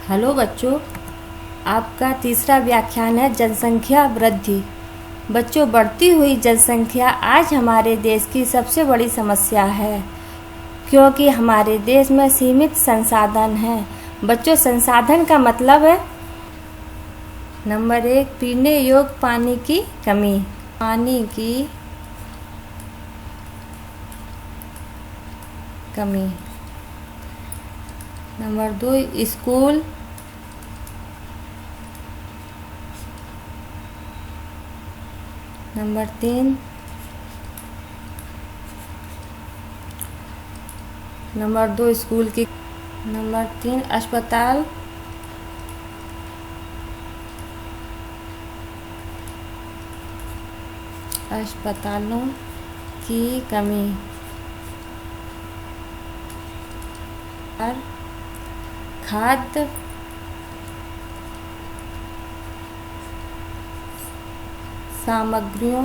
Hello बच्चों, आपका तीसरा व्याख्यान है जनसंख्या वृद्धि। बच्चों, बढ़ती हुई जनसंख्या आज हमारे देश की सबसे बड़ी समस्या है, क्योंकि हमारे देश में सीमित संसाधन हैं। बच्चों, संसाधन का मतलब है नंबर 1, पीने योग्य पानी की कमी। पानी की कमी। Number 2, school. Number 3, number 2 school की। नंबर 3, अस्पताल। अस्पतालों की कमी। और खाद्य सामग्रियों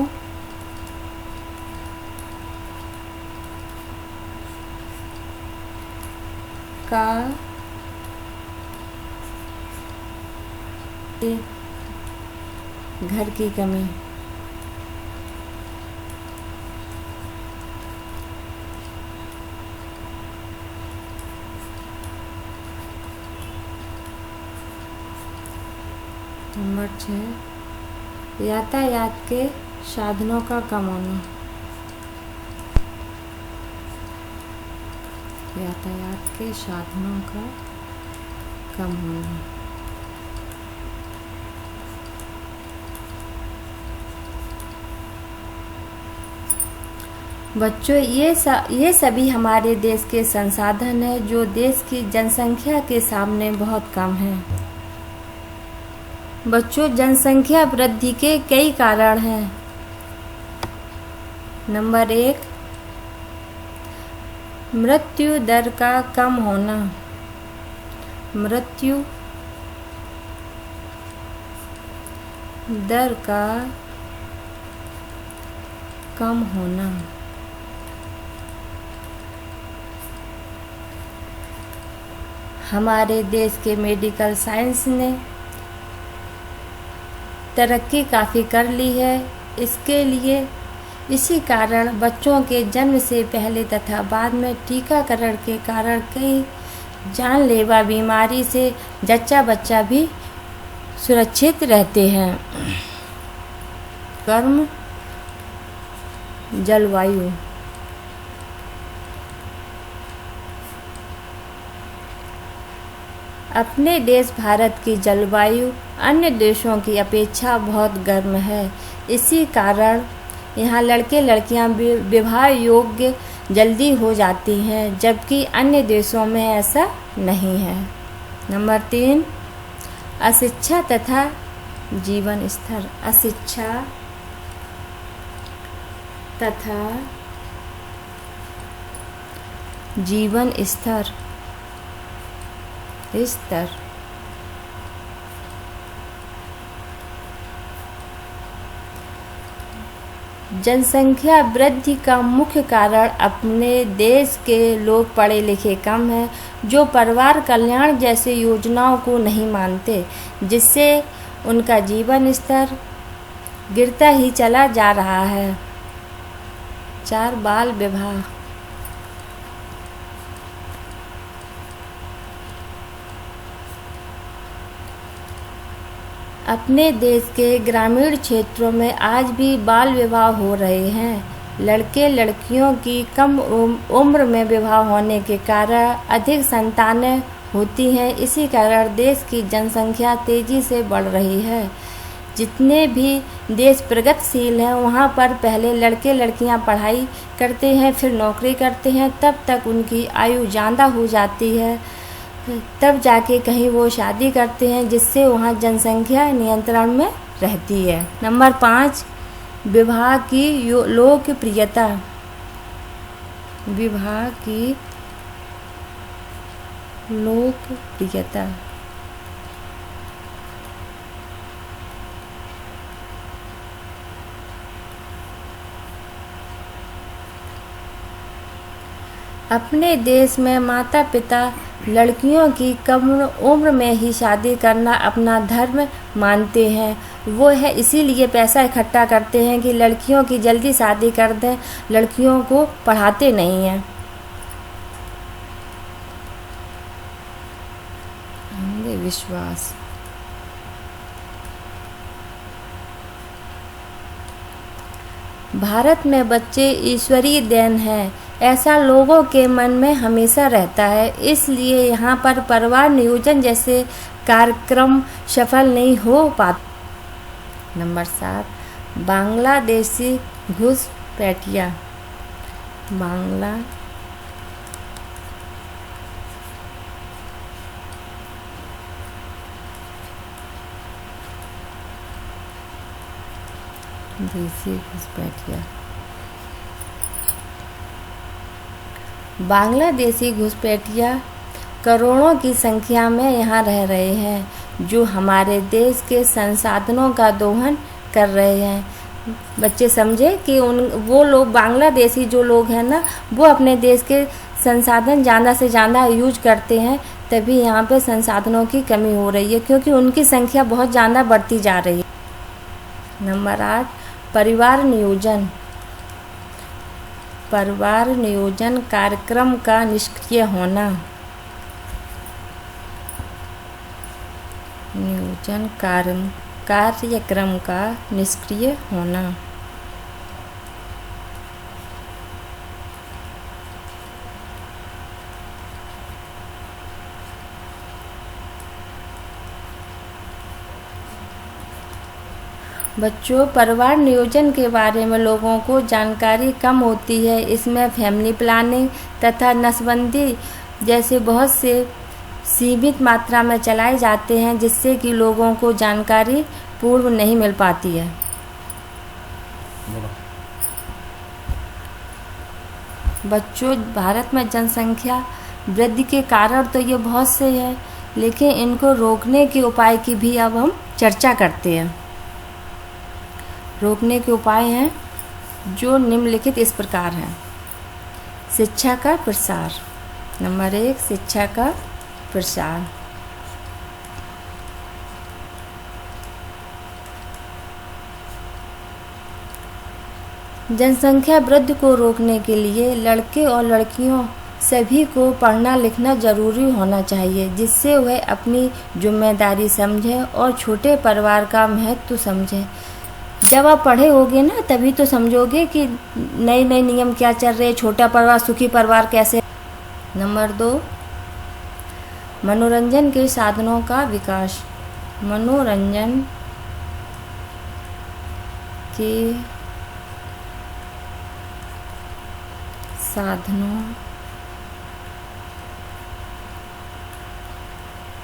का घर की कमी। नंबर 6, यातायात के साधनों का कम होना। यातायात के साधनों का कम होना। बच्चों, ये सभी हमारे देश के संसाधन हैं जो देश की जनसंख्या के सामने बहुत कम हैं। बच्चों, जनसंख्या वृद्धि के कई कारण हैं। नंबर 1, मृत्यु दर का कम होना। मृत्यु दर का कम होना। हमारे देश के मेडिकल साइंस ने तरक्की काफ़ी कर ली है। इसी कारण बच्चों के जन्म से पहले तथा बाद में टीकाकरण के कारण कई जानलेवा बीमारी से जच्चा बच्चा भी सुरक्षित रहते हैं। गर्म जलवायु। अपने देश भारत की जलवायु अन्य देशों की अपेक्षा बहुत गर्म है। इसी कारण यहाँ लड़के लड़कियाँ विवाह योग्य जल्दी हो जाती हैं, जबकि अन्य देशों में ऐसा नहीं है। नंबर 3, अशिक्षा तथा जीवन स्तर। अशिक्षा तथा जीवन स्तर। जनसंख्या वृद्धि का मुख्य कारण अपने देश के लोग पढ़े लिखे कम हैं, जो परिवार कल्याण जैसे योजनाओं को नहीं मानते, जिससे उनका जीवन स्तर गिरता ही चला जा रहा है। 4, बाल विवाह। अपने देश के ग्रामीण क्षेत्रों में आज भी बाल विवाह हो रहे हैं। लड़के लड़कियों की कम उम्र में विवाह होने के कारण अधिक संतानें होती हैं। इसी कारण देश की जनसंख्या तेजी से बढ़ रही है। जितने भी देश प्रगतिशील हैं, वहाँ पर पहले लड़के लड़कियाँ पढ़ाई करते हैं, फिर नौकरी करते हैं, तब तक उनकी आयु ज़्यादा हो जाती है, तब जाके कहीं वो शादी करते हैं, जिससे वहाँ जनसंख्या नियंत्रण में रहती है। नंबर 5, विवाह की लोकप्रियता। विवाह की लोकप्रियता। अपने देश में माता पिता लड़कियों की कम उम्र में ही शादी करना अपना धर्म मानते हैं। वो है इसीलिए पैसा इकट्ठा करते हैं कि लड़कियों की जल्दी शादी कर दें, लड़कियों को पढ़ाते नहीं हैं। अंधविश्वास। भारत में बच्चे ईश्वरीय देन है, ऐसा लोगों के मन में हमेशा रहता है। इसलिए यहाँ पर परिवार नियोजन जैसे कार्यक्रम सफल नहीं हो पाते। नंबर 7, बांग्लादेशी घुसपैठिया। बांग्लादेशी घुसपैठिया। बांग्लादेशी घुसपैठिया करोड़ों की संख्या में यहाँ रह रहे हैं, जो हमारे देश के संसाधनों का दोहन कर रहे हैं। बच्चे समझे कि वो लोग बांग्लादेशी जो लोग हैं ना, वो अपने देश के संसाधन ज़्यादा से ज़्यादा यूज करते हैं, तभी यहाँ पे संसाधनों की कमी हो रही है, क्योंकि उनकी संख्या बहुत ज़्यादा बढ़ती जा रही है। नंबर 8, परिवार नियोजन। परिवार नियोजन कार्यक्रम का निष्क्रिय होना। नियोजन कार्यक्रम का निष्क्रिय होना। बच्चों, परिवार नियोजन के बारे में लोगों को जानकारी कम होती है। इसमें फैमिली प्लानिंग तथा नसबंदी जैसे बहुत से सीमित मात्रा में चलाए जाते हैं, जिससे कि लोगों को जानकारी पूर्व नहीं मिल पाती है। बच्चों, भारत में जनसंख्या वृद्धि के कारण तो ये बहुत से हैं, लेकिन इनको रोकने के उपाय की भी अब हम चर्चा करते हैं। रोकने के उपाय हैं जो निम्नलिखित इस प्रकार हैं। शिक्षा का प्रसार। नंबर 1, शिक्षा का प्रसार। जनसंख्या वृद्धि को रोकने के लिए लड़के और लड़कियों सभी को पढ़ना लिखना जरूरी होना चाहिए, जिससे वह अपनी जिम्मेदारी समझें और छोटे परिवार का महत्व समझें। जब आप पढ़े होगे ना, तभी तो समझोगे कि नए नए नियम क्या चल रहे, छोटा परिवार सुखी परिवार कैसे। नंबर 2, मनोरंजन के साधनों का विकास। मनोरंजन के साधनों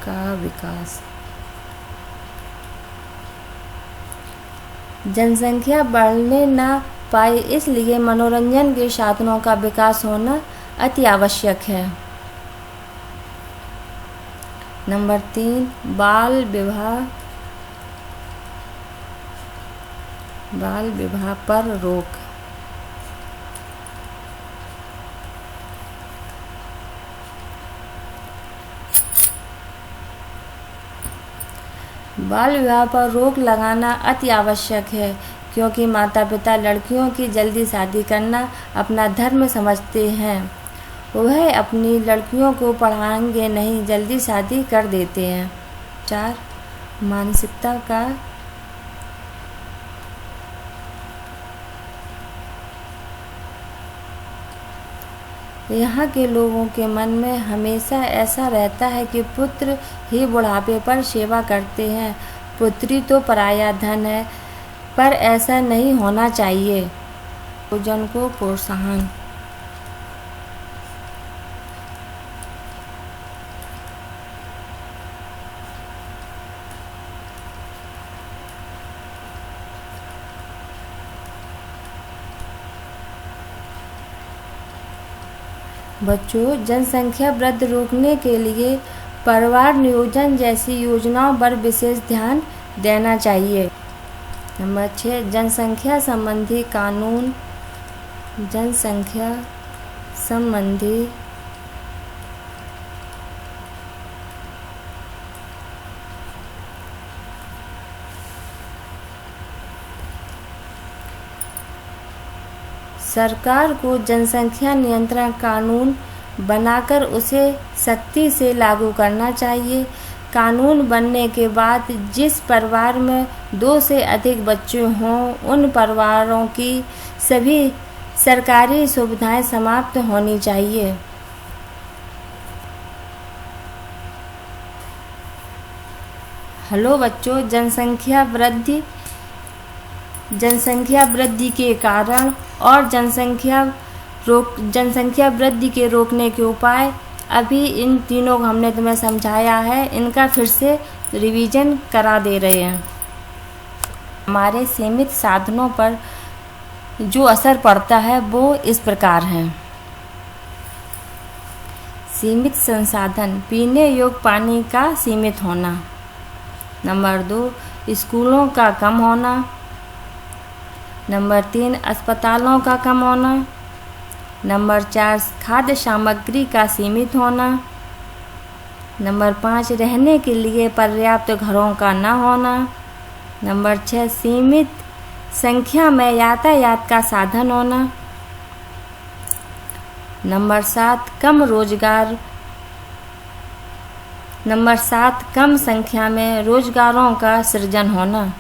का विकास। जनसंख्या बढ़ने न पाए, इसलिए मनोरंजन के साधनों का विकास होना अति आवश्यक है। नंबर 3, बाल विवाह पर रोक। बाल विवाह पर रोक लगाना अति आवश्यक है, क्योंकि माता पिता लड़कियों की जल्दी शादी करना अपना धर्म समझते हैं। वह अपनी लड़कियों को पढ़ाएंगे नहीं, जल्दी शादी कर देते हैं। 4, मानसिकता का यहाँ के लोगों के मन में हमेशा ऐसा रहता है कि पुत्र ही बुढ़ापे पर सेवा करते हैं। पुत्री तो पराया धन है, पर ऐसा नहीं होना चाहिए। भोजन को प्रोत्साहन। बच्चों, जनसंख्या वृद्धि रोकने के लिए परिवार नियोजन जैसी योजनाओं पर विशेष ध्यान देना चाहिए। नंबर 6, जनसंख्या संबंधी कानून। जनसंख्या संबंधी सरकार को जनसंख्या नियंत्रण कानून बनाकर उसे सख्ती से लागू करना चाहिए। कानून बनने के बाद जिस परिवार में 2 से अधिक बच्चे हों उन परिवारों की सभी सरकारी सुविधाएं समाप्त होनी चाहिए। हेलो बच्चों, जनसंख्या वृद्धि के कारण और जनसंख्या वृद्धि के रोकने के उपाय, अभी इन तीनों को हमने तुम्हें समझाया है। इनका फिर से रिवीजन करा दे रहे हैं। हमारे सीमित साधनों पर जो असर पड़ता है वो इस प्रकार है। सीमित संसाधन, पीने योग्य पानी का सीमित होना। नंबर 2, स्कूलों का कम होना। नंबर 3, अस्पतालों का कम होना। नंबर 4, खाद्य सामग्री का सीमित होना। नंबर 5, रहने के लिए पर्याप्त घरों का न होना। नंबर 6, सीमित संख्या में यातायात का साधन होना। नंबर 7, कम संख्या में रोजगारों का सृजन होना।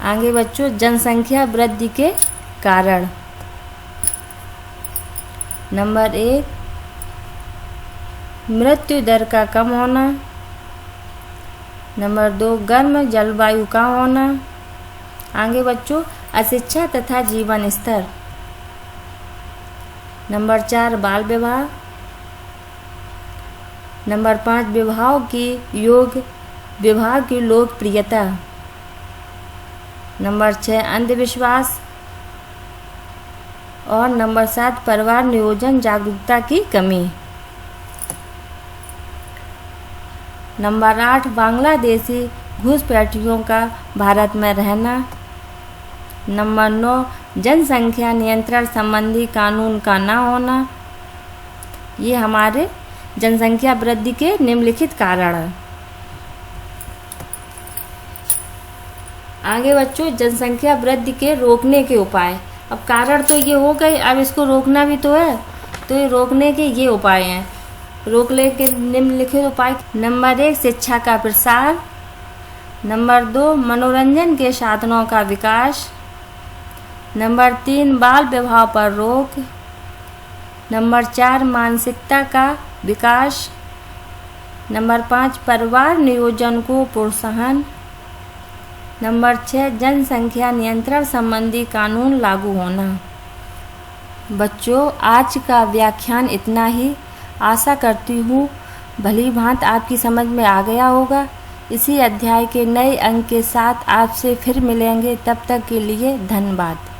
आगे बच्चों, जनसंख्या वृद्धि के कारण। नंबर 1, मृत्यु दर का कम होना। नंबर 2, गर्म जलवायु का होना। आगे बच्चों, अशिक्षा तथा जीवन स्तर। नंबर 4, बाल विवाह। नंबर 5, विवाह की लोकप्रियता। नंबर 6, अंधविश्वास। और नंबर 7, परिवार नियोजन जागरूकता की कमी। नंबर 8, बांग्लादेशी घुसपैठियों का भारत में रहना। नंबर 9, जनसंख्या नियंत्रण संबंधी कानून का न होना। ये हमारे जनसंख्या वृद्धि के निम्नलिखित कारण हैं। आगे बच्चों, जनसंख्या वृद्धि के रोकने के उपाय। अब कारण तो ये हो गए, अब इसको रोकना भी तो है। तो ये रोकने के ये उपाय हैं। रोकने के निम्नलिखित उपाय। नंबर 1, शिक्षा का प्रसार। नंबर 2, मनोरंजन के साधनों का विकास। नंबर 3, बाल विवाह पर रोक। नंबर 4, मानसिकता का विकास। नंबर 5, परिवार नियोजन को प्रोत्साहन। नंबर 6, जनसंख्या नियंत्रण संबंधी कानून लागू होना। बच्चों, आज का व्याख्यान इतना ही। आशा करती हूँ भली भांति आपकी समझ में आ गया होगा। इसी अध्याय के नए अंक के साथ आपसे फिर मिलेंगे। तब तक के लिए धन्यवाद।